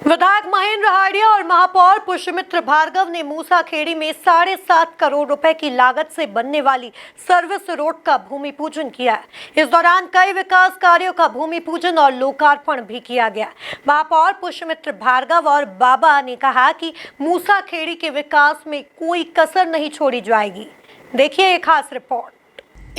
विधायक महेंद्र हाड़िया और महापौर पुष्यमित्र भार्गव ने मूसाखेड़ी में 7.5 करोड़ रुपए की लागत से बनने वाली सर्विस रोड का भूमि पूजन किया। इस दौरान कई विकास कार्यों का भूमि पूजन और लोकार्पण भी किया गया। महापौर पुष्यमित्र भार्गव और बाबा ने कहा कि मूसाखेड़ी के विकास में कोई कसर नहीं छोड़ी जाएगी। देखिए एक खास रिपोर्ट।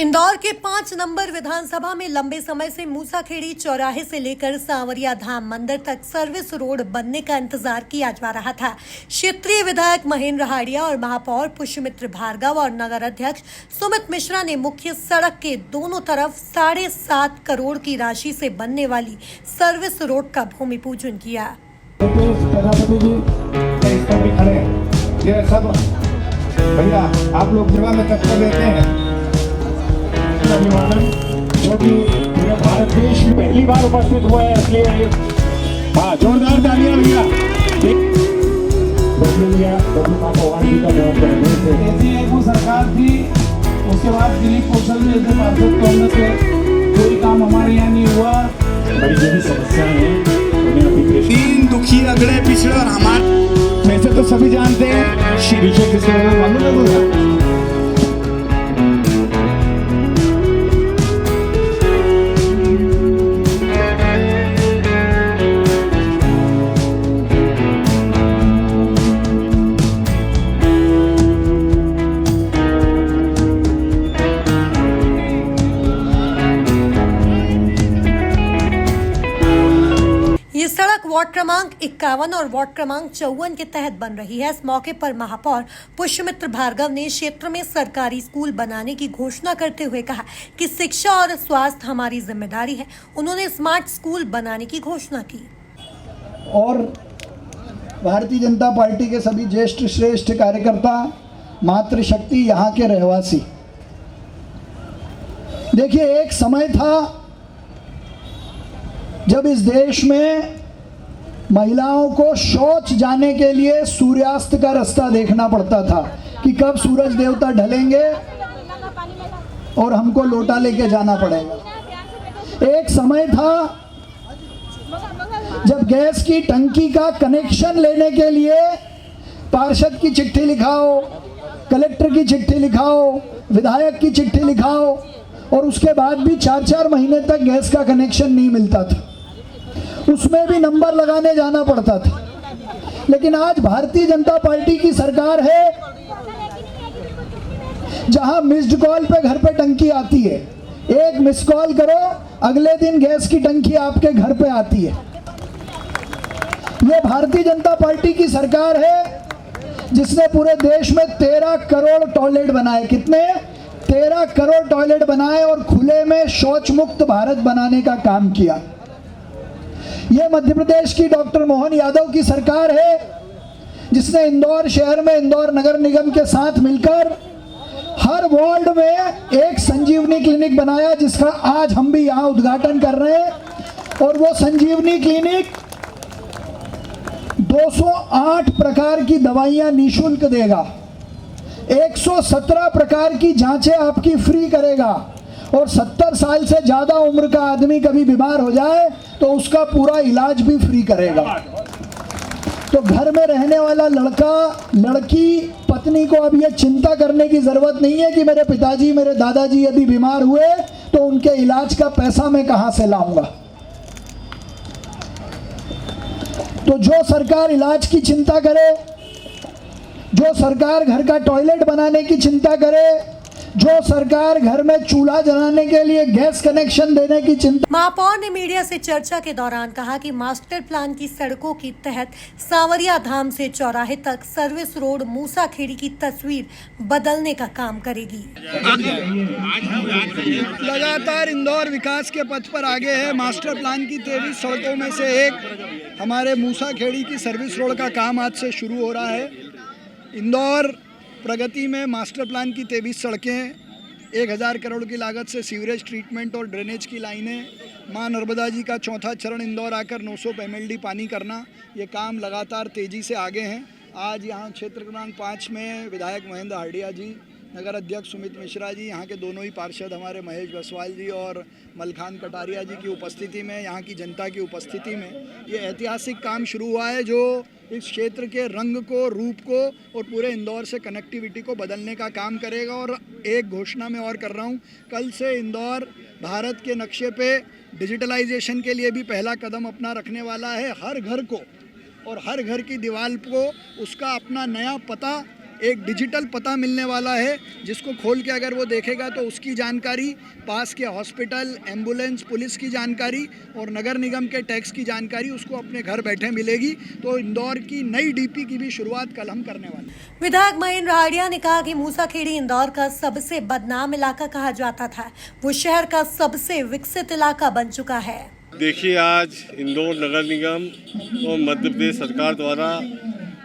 इंदौर के 5 नंबर विधानसभा में लंबे समय से मूसाखेड़ी चौराहे से लेकर सांवरिया धाम मंदिर तक सर्विस रोड बनने का इंतजार किया जा रहा था। क्षेत्रीय विधायक महेंद्र हाड़िया और महापौर पुष्यमित्र भार्गव और नगर अध्यक्ष सुमित मिश्रा ने मुख्य सड़क के दोनों तरफ 7.5 करोड़ की राशि से बनने वाली सर्विस रोड का भूमि पूजन किया। भैया आप लोग जगह में तत्पर देते हैं अभिवादन जो कि पूरे भारत देश में पहली बार उपस्थित हुआ है, इसलिए हाँ जोरदार तालियां भैया। ऐसी एक वो सरकार थी, उसके बाद दिलीप कौशल ने जैसे पार्षद कांग्रेस से कोई काम हमारे यहाँ नहीं हुआ। बड़ी जो भी समस्याएं हैं तीन दुखी अगड़े पिछड़े और हमारे वैसे तो सभी जानते हैं श्री किसके मालूम है। ये सड़क वार्ड क्रमांक 51 और वार्ड क्रमांक 54 के तहत बन रही है। इस मौके पर महापौर पुष्यमित्र भार्गव ने क्षेत्र में सरकारी स्कूल बनाने की घोषणा करते हुए कहा कि शिक्षा और स्वास्थ्य हमारी जिम्मेदारी है। उन्होंने स्मार्ट स्कूल बनाने की घोषणा की। और भारतीय जनता पार्टी के सभी ज्येष्ठ श्रेष्ठ कार्यकर्ता, मातृशक्ति, यहाँ के रहवासी, देखिए एक समय था जब इस देश में महिलाओं को शौच जाने के लिए सूर्यास्त का रास्ता देखना पड़ता था कि कब सूरज देवता ढलेंगे और हमको लोटा लेके जाना पड़ेगा। एक समय था जब गैस की टंकी का कनेक्शन लेने के लिए पार्षद की चिट्ठी लिखाओ, कलेक्टर की चिट्ठी लिखाओ, विधायक की चिट्ठी लिखाओ और उसके बाद भी 4-4 महीने तक गैस का कनेक्शन नहीं मिलता था। उसमें भी नंबर लगाने जाना पड़ता था। लेकिन आज भारतीय जनता पार्टी की सरकार है जहां मिस्ड कॉल पे घर पे टंकी आती है। एक मिस कॉल करो, अगले दिन गैस की टंकी आपके घर पे आती है। ये भारतीय जनता पार्टी की सरकार है जिसने पूरे देश में 13 करोड़ टॉयलेट बनाए। कितने? 13 करोड़ टॉयलेट बनाए और खुले में शौच मुक्त भारत बनाने का काम किया। यह मध्य प्रदेश की डॉक्टर मोहन यादव की सरकार है जिसने इंदौर शहर में इंदौर नगर निगम के साथ मिलकर हर वार्ड में एक संजीवनी क्लिनिक बनाया, जिसका आज हम भी यहां उद्घाटन कर रहे हैं। और वो संजीवनी क्लिनिक 208 प्रकार की दवाइयां निःशुल्क देगा, 117 प्रकार की जांचें आपकी फ्री करेगा और 70 साल से ज्यादा उम्र का आदमी कभी बीमार हो जाए तो उसका पूरा इलाज भी फ्री करेगा। तो घर में रहने वाला लड़का लड़की पत्नी को अब ये चिंता करने की जरूरत नहीं है कि मेरे पिताजी मेरे दादाजी यदि बीमार हुए तो उनके इलाज का पैसा मैं कहां से लाऊंगा। तो जो सरकार इलाज की चिंता करे, जो सरकार घर का टॉयलेट बनाने की चिंता करे, जो सरकार घर में चूल्हा जलाने के लिए गैस कनेक्शन देने की चिंता। महापौर ने मीडिया से चर्चा के दौरान कहा कि मास्टर प्लान की सड़कों के तहत सांवरिया धाम से चौराहे तक सर्विस रोड मूसाखेड़ी की तस्वीर बदलने का काम करेगी। लगातार इंदौर विकास के पथ पर आगे है। मास्टर प्लान की 23 सड़कों में से एक हमारे मूसाखेड़ी की सर्विस रोड का काम आज से शुरू हो रहा है। इंदौर प्रगति में मास्टर प्लान की 23 सड़कें, 1000 करोड़ की लागत से सीवरेज ट्रीटमेंट और ड्रेनेज की लाइनें, मां नर्मदा जी का चौथा चरण इंदौर आकर 900 MLD पानी करना, ये काम लगातार तेज़ी से आगे हैं। आज यहाँ क्षेत्र क्रमांक 5 में विधायक महेंद्र हाड़िया जी, नगर अध्यक्ष सुमित मिश्रा जी, यहाँ के दोनों ही पार्षद हमारे महेश बसवाल जी और मलखान कटारिया जी की उपस्थिति में, यहाँ की जनता की उपस्थिति में ये ऐतिहासिक काम शुरू हुआ है जो इस क्षेत्र के रंग को, रूप को और पूरे इंदौर से कनेक्टिविटी को बदलने का काम करेगा। और एक घोषणा मैं और कर रहा हूँ, कल से इंदौर भारत के नक्शे पे डिजिटलाइजेशन के लिए भी पहला कदम अपना रखने वाला है। हर घर को और हर घर की दीवार को उसका अपना नया पता, एक डिजिटल पता मिलने वाला है, जिसको खोल के अगर वो देखेगा तो उसकी जानकारी, पास के हॉस्पिटल, एम्बुलेंस, पुलिस की जानकारी और नगर निगम के टैक्स की जानकारी उसको अपने घर बैठे मिलेगी। तो इंदौर की नई डीपी की भी शुरुआत कल हम करने वाले हैं। विधायक महेंद्र राहड़िया ने कहा कि मूसाखेड़ी इंदौर का सबसे बदनाम इलाका कहा जाता था, वो शहर का सबसे विकसित इलाका बन चुका है। देखिए, आज इंदौर नगर निगम और मध्य प्रदेश सरकार द्वारा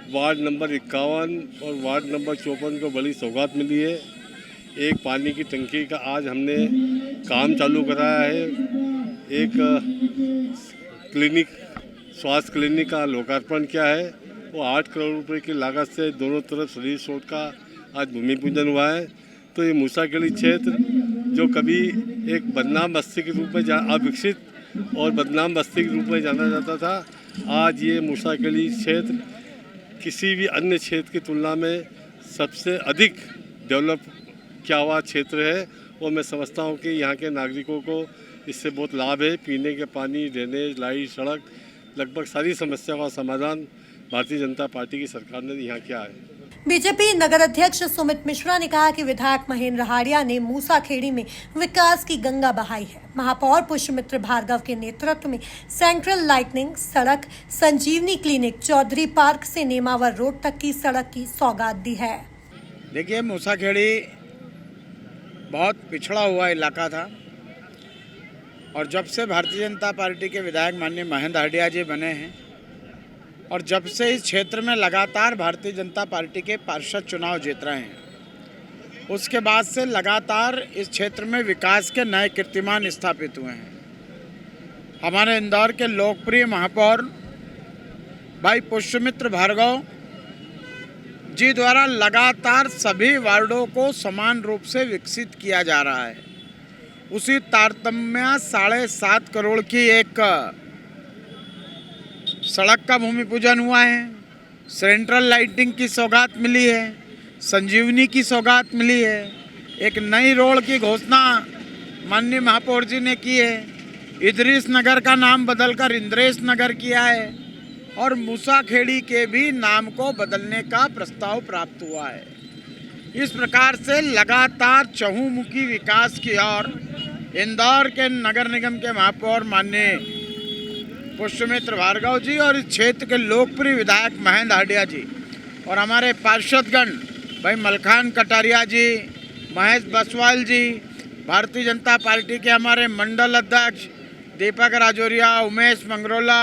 वार्ड नंबर 51 और वार्ड नंबर 54 को बड़ी सौगात मिली है। एक पानी की टंकी का आज हमने काम चालू कराया है। एक क्लिनिक, स्वास्थ्य क्लिनिक का लोकार्पण किया है। वो 8 करोड़ रुपए की लागत से दोनों तरफ सर्विस रोड का आज भूमि पूजन हुआ है। तो ये मूसाखेड़ी क्षेत्र जो कभी एक बदनाम बस्ती के रूप में अविकसित और बदनाम बस्ती के रूप में जाना जाता था, आज ये मूसाखेड़ी क्षेत्र किसी भी अन्य क्षेत्र की तुलना में सबसे अधिक डेवलप किया हुआ क्षेत्र है। और मैं समझता हूँ कि यहाँ के नागरिकों को इससे बहुत लाभ है। पीने के पानी, ड्रेनेज, लाइट, सड़क, लगभग सारी समस्याओं का समाधान भारतीय जनता पार्टी की सरकार ने यहाँ किया है। बीजेपी नगर अध्यक्ष सुमित मिश्रा ने कहा कि विधायक महेंद्र राहड़िया ने मूसाखेड़ी में विकास की गंगा बहाई है। महापौर पुष्यमित्र भार्गव के नेतृत्व में सेंट्रल लाइटनिंग सड़क, संजीवनी क्लिनिक, चौधरी पार्क से नेमावर रोड तक की सड़क की सौगात दी है। देखिए, मूसाखेड़ी बहुत पिछड़ा हुआ इलाका था और जब से भारतीय जनता पार्टी के विधायक माननीय महेंद्र राहड़िया जी बने हैं और जब से इस क्षेत्र में लगातार भारतीय जनता पार्टी के पार्षद चुनाव जीत रहे हैं, उसके बाद से लगातार इस क्षेत्र में विकास के नए कीर्तिमान स्थापित हुए हैं। हमारे इंदौर के लोकप्रिय महापौर भाई पुष्यमित्र भार्गव जी द्वारा लगातार सभी वार्डों को समान रूप से विकसित किया जा रहा है। उसी तारतम्य 7.5 करोड़ की एक सड़क का भूमि पूजन हुआ है, सेंट्रल लाइटिंग की सौगात मिली है, संजीवनी की सौगात मिली है, एक नई रोड की घोषणा माननीय महापौर जी ने की है, इदरीस नगर का नाम बदलकर इंद्रेश नगर किया है और मूसाखेड़ी के भी नाम को बदलने का प्रस्ताव प्राप्त हुआ है। इस प्रकार से लगातार चहुमुखी विकास की ओर इंदौर के नगर निगम के महापौर माननीय पुष्यमित्र भार्गव जी और इस क्षेत्र के लोकप्रिय विधायक महेंद्र राहड़िया जी और हमारे पार्षदगण भाई मलखान कटारिया जी, महेश बसवाल जी, भारतीय जनता पार्टी के हमारे मंडल अध्यक्ष दीपक राजौरिया, उमेश मंगरोला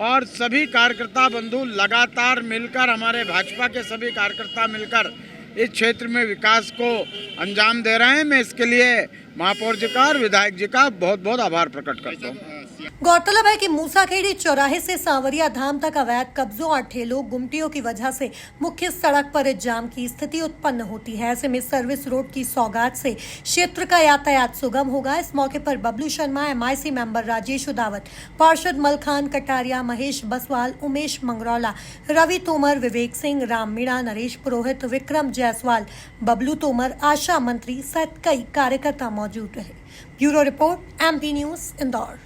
और सभी कार्यकर्ता बंधु लगातार मिलकर, हमारे भाजपा के सभी कार्यकर्ता मिलकर इस क्षेत्र में विकास को अंजाम दे रहे हैं। मैं इसके लिए महापौर जी का और विधायक जी का बहुत बहुत आभार प्रकट करता हूँ। गौरतलब है कि मूसाखेड़ी चौराहे से सांवरिया धाम तक अवैध कब्जों और ठेलों, गुमटियों की वजह से मुख्य सड़क पर जाम की स्थिति उत्पन्न होती है। ऐसे में सर्विस रोड की सौगात से क्षेत्र का यातायात सुगम होगा। इस मौके पर बबलू शर्मा, MIC मेंबर राजेश उदावत, पार्षद मलखान कटारिया, महेश बसवाल, उमेश मंगरौला, रवि तोमर, विवेक सिंह, राम मीणा, नरेश पुरोहित, विक्रम जायसवाल, बबलू तोमर, आशा मंत्री सहित कई कार्यकर्ता मौजूद रहे। Bureau report, MP news, Indore.